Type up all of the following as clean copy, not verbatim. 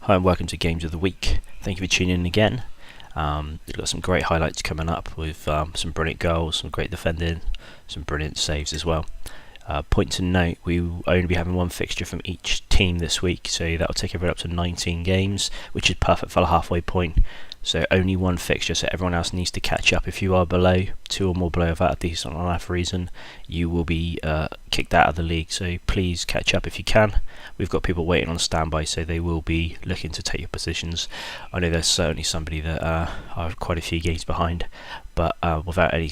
Hi and welcome to Games of the Week. Thank you for tuning in again. We've got some great highlights coming up with some brilliant goals, some great defending, some brilliant saves as well. Point to note, we will only be having one fixture from each team this week, so that will take everyone up to 19 games, which is perfect for the halfway point. So only one fixture, so everyone else needs to catch up. If you are below, 2 or more below without a decent enough reason, you will be kicked out of the league, so please catch up if you can. We've got people waiting on standby, so they will be looking to take your positions. I know there's certainly somebody that are quite a few games behind, but without any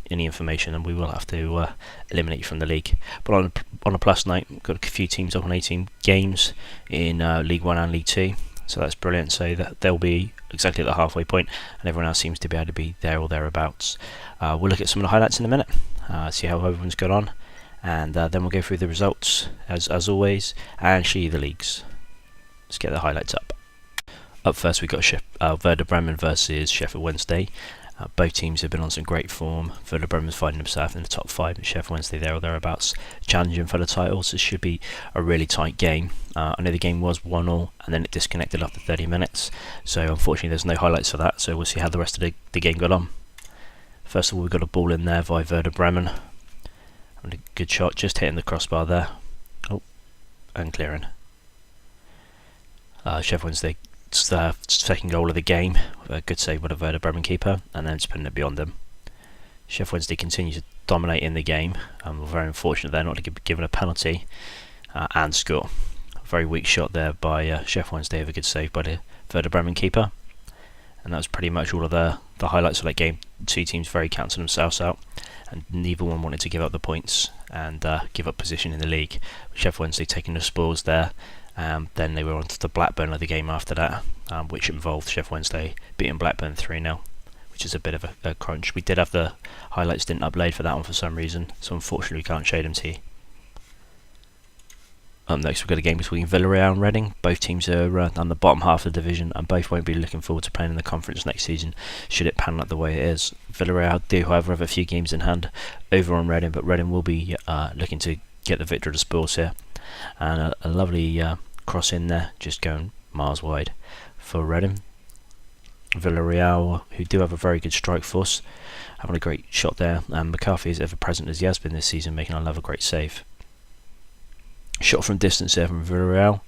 information, then we will have to eliminate you from the league. But on a plus note, we've got a few teams up on 18 games in League 1 and League 2, so that's brilliant. So that they'll be exactly at the halfway point, and everyone else seems to be able to be there or thereabouts. We'll look at some of the highlights in a minute, see how everyone's got on, and then we'll go through the results as always and show you the leagues. Let's get the highlights up. Up first, we've got Werder Bremen versus Sheffield Wednesday. Both teams have been on some great form. Werder Bremen's finding himself in the top 5, and Sheffield Wednesday there or thereabouts, challenging for the title. So it should be a really tight game. I know the game was 1-1, and then it disconnected after 30 minutes. So unfortunately, there's no highlights for that. So we'll see how the rest of the game got on. First of all, we've got a ball in there by Werder Bremen. And a good shot, just hitting the crossbar there. Oh, and clearing. Sheffield Wednesday. It's the second goal of the game, with a good save by the Werder Bremen keeper, and then just putting it beyond them. Sheffield Wednesday continue to dominate in the game, and we're very unfortunate they're not to be given a penalty and score. A very weak shot there by Sheffield Wednesday, with a good save by the Werder Bremen keeper, and that was pretty much all of the highlights of that game. Two teams very counting themselves out, and neither one wanted to give up the points and give up position in the league. Sheffield Wednesday taking the spoils there. Then they were on to the Blackburn of the game after that, which involved Sheffield Wednesday beating Blackburn 3-0, which is a bit of a crunch. We did have the highlights, didn't upload for that one for some reason, so unfortunately we can't show them to you. Up next, we've got a game between Villarreal and Reading. Both teams are on the bottom half of the division, and both won't be looking forward to playing in the conference next season, should it pan out the way it is. Villarreal do, however, have a few games in hand over on Reading, but Reading will be looking to get the victory of the spoils here. And a lovely cross in there, just going miles wide for Reading. Villarreal, who do have a very good strike force, having a great shot there, and McCarthy is ever present as he has been this season, making another great save. Shot from distance there from Villarreal,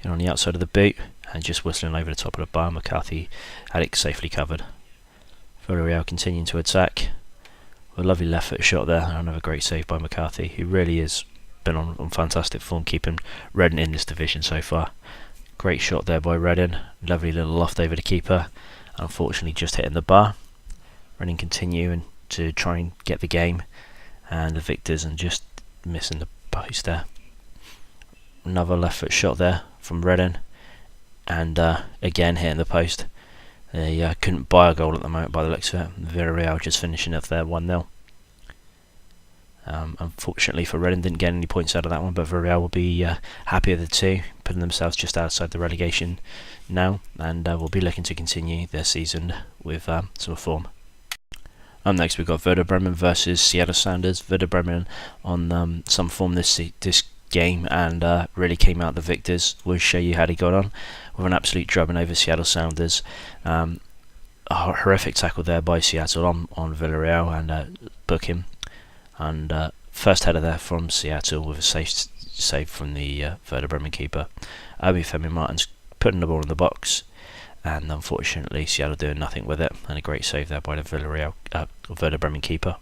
on the outside of the boot, and just whistling over the top of the bar. McCarthy had it safely covered. Villarreal continuing to attack, with a lovely left foot shot there, and another great save by McCarthy, who really is been on fantastic form, keeping Reading in this division so far. Great shot there by Reading, lovely little loft over the keeper, unfortunately just hitting the bar. Reading continuing to try and get the game, and the victors, and just missing the post there. Another left foot shot there from Reading, and again hitting the post. They couldn't buy a goal at the moment by the looks of it. Villarreal just finishing off there 1-0. Unfortunately for Reading, didn't get any points out of that one, but Villarreal will be happy with the two, putting themselves just outside the relegation now, and will be looking to continue their season with some form. Next, we've got Werder Bremen versus Seattle Sounders. Werder Bremen on some form this game, and really came out the victors. We'll show you how they got on with an absolute drubbing over Seattle Sounders. A horrific tackle there by Seattle on Villarreal and Booking. And first header there from Seattle with a safe save from the Werder Bremen keeper. Femi Martins putting the ball in the box, and unfortunately Seattle doing nothing with it, and a great save there by the Werder Bremen keeper.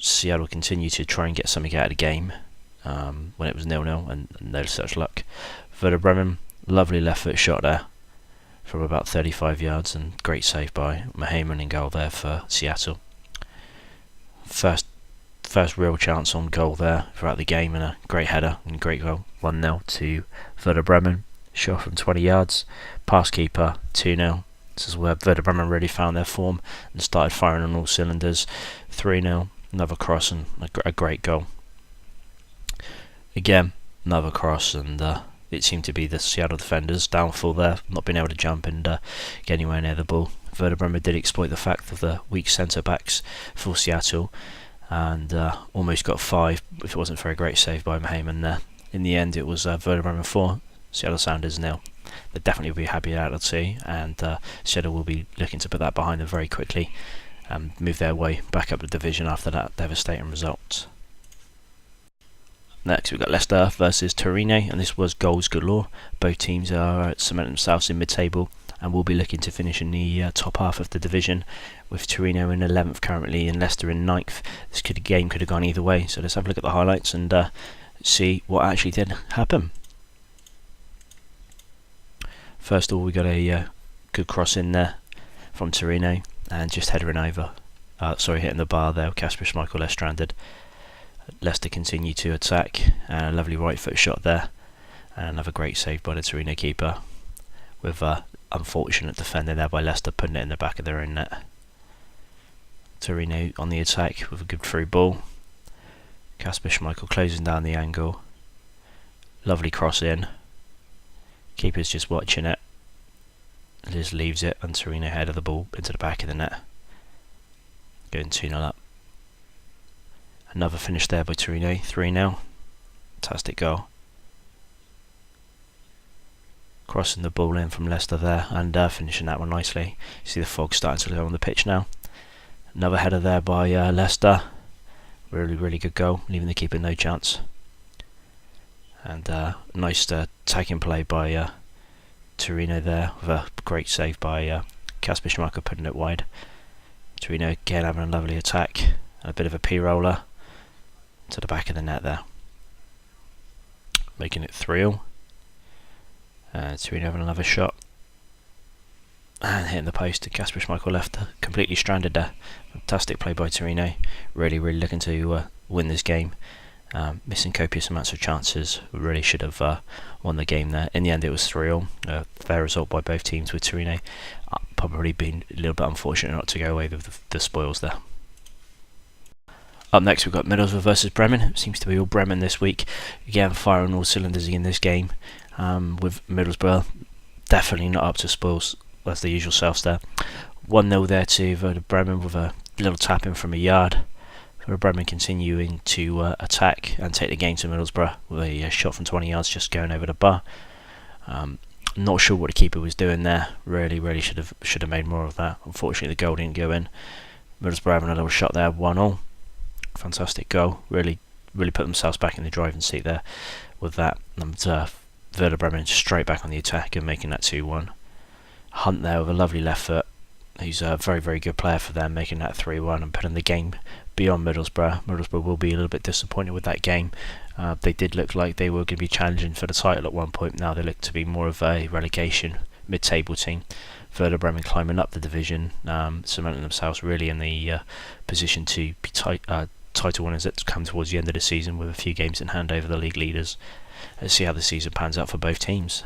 Seattle continue to try and get something out of the game when it was 0-0, and no such luck. Werder Bremen, lovely left foot shot there from about 35 yards, and great save by Mahayman in goal there for Seattle. First real chance on goal there throughout the game, and a great header and great goal. 1-0 to Werder Bremen. Shot from 20 yards, pass keeper, 2-0. This is where Werder Bremen really found their form and started firing on all cylinders. 3-0, another cross and a great goal. Again, another cross, and it seemed to be the Seattle defenders' downfall there, not being able to jump and get anywhere near the ball. Werder Bremen did exploit the fact of the weak centre-backs for Seattle, and almost got 5 if it wasn't for a great save by Mahayman there. In the end, it was Werder Bremen 4, Seattle Sounders 0. They'll definitely be happy out of 2, and Seattle will be looking to put that behind them very quickly and move their way back up the division after that devastating result. Next, we've got Leicester versus Torino, and this was goals galore. Both teams are cementing themselves in mid-table and will be looking to finish in the top half of the division, with Torino in 11th currently and Leicester in 9th. This game could have gone either way, so let's have a look at the highlights and see what actually did happen. First of all, we got a good cross in there from Torino and just headering over. Hitting the bar there. Kasper Schmeichel left stranded. Leicester continue to attack, and a lovely right foot shot there, and another great save by the Torino keeper, with unfortunate defending there by Leicester putting it in the back of their own net. Torino on the attack with a good through ball. Kasper Schmeichel closing down the angle. Lovely cross in. Keeper's just watching it. Just leaves it, and Torino headed the ball into the back of the net. Going 2-0 up. Another finish there by Torino, 3-0. Fantastic goal. Crossing the ball in from Leicester there, and finishing that one nicely. You see the fog starting to go on the pitch now. Another header there by Leicester. Really good goal, leaving the keeper no chance. And nice tagging play by Torino there, with a great save by Kasper Schmeichel putting it wide. Torino again having a lovely attack, and a bit of a P-roller to the back of the net there, making it 3-0. Torino having another shot and hitting the post, and Kasper Schmeichel left completely stranded there. Fantastic play by Torino, really looking to win this game. Missing copious amounts of chances, really should have won the game there. In the end it was 3-0, a fair result by both teams, with Torino probably being a little bit unfortunate not to go away with the spoils there. Up next we've got Middlesbrough versus Bremen. It seems to be all Bremen this week. Again, firing all cylinders in this game, with Middlesbrough definitely not up to spoils as the usual selves there. 1-0 there to Werder Bremen with a little tap in from a yard. Werder Bremen continuing to attack and take the game to Middlesbrough with a shot from 20 yards just going over the bar. Not sure what the keeper was doing there. Really should have made more of that. Unfortunately the goal didn't go in. Middlesbrough having a little shot there, 1-0. Fantastic goal. Really put themselves back in the driving seat there with that. And Werder Bremen straight back on the attack and making that 2-1. Hunt there with a lovely left foot. He's a very good player for them, making that 3-1 and putting the game beyond Middlesbrough. Middlesbrough will be a little bit disappointed with that game. They did look like they were going to be challenging for the title at one point. Now they look to be more of a relegation mid-table team. Werder Bremen climbing up the division, cementing themselves really in the position to be title winners that come towards the end of the season, with a few games in hand over the league leaders. Let's see how the season pans out for both teams.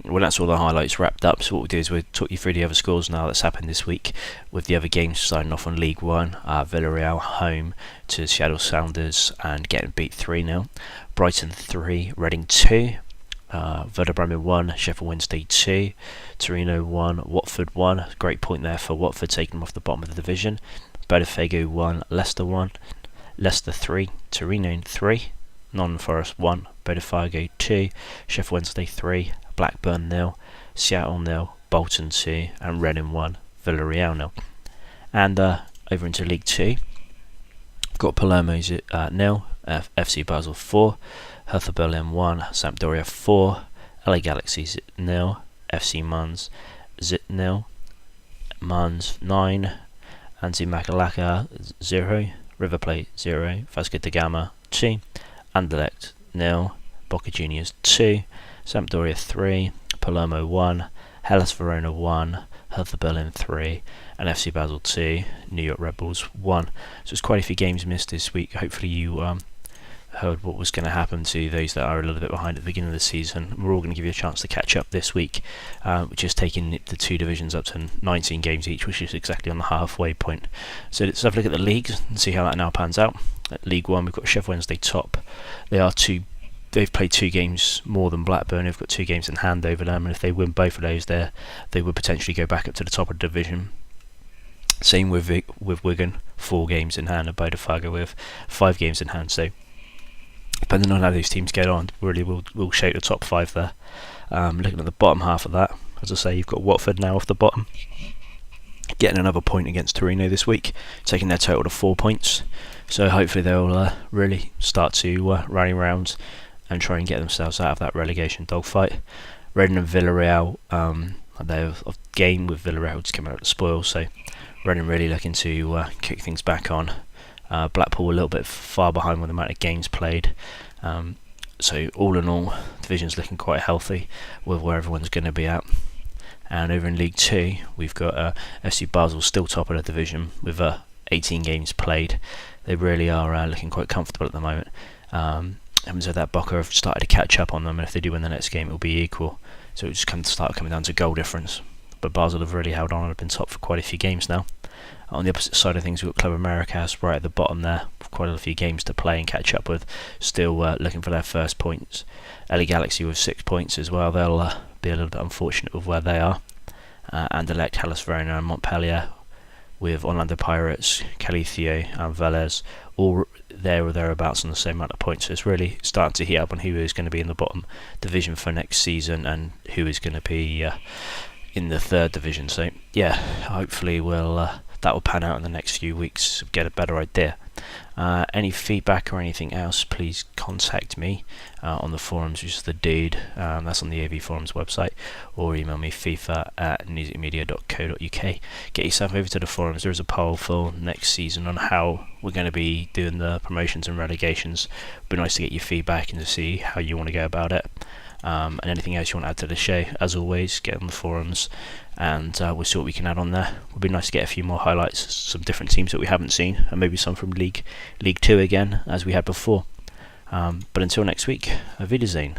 Well, that's all the highlights wrapped up, so what we'll do is we'll talk you through the other scores now that's happened this week, with the other games starting off on League 1. Villarreal home to Seattle Sounders and getting beat 3-0. Brighton 3, Reading 2. Werder Bremen 1, Sheffield Wednesday 2. Torino 1, Watford 1. Great point there for Watford, taking them off the bottom of the division. Botafogo 1, Leicester 1. Leicester 3, Torino 3. Nottingham Forest 1, Botafogo 2. Sheffield Wednesday 3. Blackburn 0, Seattle 0, Bolton 2, and Reading 1, Villarreal 0. And over into League 2, we've got Palermo 0, FC Basel 4, Hertha Berlin 1, Sampdoria 4, LA Galaxy 0, FC Mainz 0, Mainz 9, Anzi Makalaka 0, River Plate 0, Vasco da Gama 2, Anderlecht 0, Boca Juniors 2, Sampdoria 3, Palermo 1, Hellas Verona 1, Hertha Berlin 3, and FC Basel 2, New York Red Bulls 1. So there's quite a few games missed this week. Hopefully you heard what was going to happen to those that are a little bit behind at the beginning of the season. We're all going to give you a chance to catch up this week, which is taking the two divisions up to 19 games each, which is exactly on the halfway point. So let's have a look at the leagues and see how that now pans out. At League 1, we've got Sheffield Wednesday top. They've played 2 games more than Blackburn. They've got 2 games in hand over them, and if they win both of those, they would potentially go back up to the top of the division. Same with Wigan, 4 games in hand, and Botafogo with 5 games in hand. So depending on how these teams get on, really will shape the top 5 there. Looking at the bottom half of that, as I say, you've got Watford now off the bottom, getting another point against Torino this week, taking their total to 4 points. So hopefully they'll really start to rally round and try and get themselves out of that relegation dogfight. Reading and Villarreal, they're a game with Villarreal just coming out of the spoil, so Reading really looking to kick things back on. Blackpool a little bit far behind with the amount of games played. So all in all, division's looking quite healthy with where everyone's going to be at. And over in League 2, we've got FC Basel still top of the division with 18 games played. They really are looking quite comfortable at the moment. Having said that, Boca have started to catch up on them, and if they do win the next game, it will be equal. So it just start coming down to goal difference. But Basel have really held on and have been top for quite a few games now. On the opposite side of things, we've got Club Americas right at the bottom there, with quite a few games to play and catch up with, still looking for their first points. LA Galaxy with 6 points as well, they'll be a little bit unfortunate with where they are. Anderlecht, Hellas Verona and Montpellier, with Orlando Pirates, Calicio and Vélez, all there or thereabouts on the same amount of points. So it's really starting to heat up on who is going to be in the bottom division for next season and who is going to be in the third division. So yeah, hopefully that will pan out in the next few weeks, get a better idea. Any feedback or anything else, please contact me on the forums, which is the dude, that's on the AVforums website, or email me fifa@nuzikmedia.co.uk. Get yourself over to the forums. There is a poll for next season on how we're going to be doing the promotions and relegations. It'd be nice to get your feedback and to see how you want to go about it. And anything else you want to add to the show, as always, get on the forums and we'll see what we can add on there. It would be nice to get a few more highlights, some different teams that we haven't seen, and maybe some from League 2 again, as we had before. But until next week, auf Wiedersehen.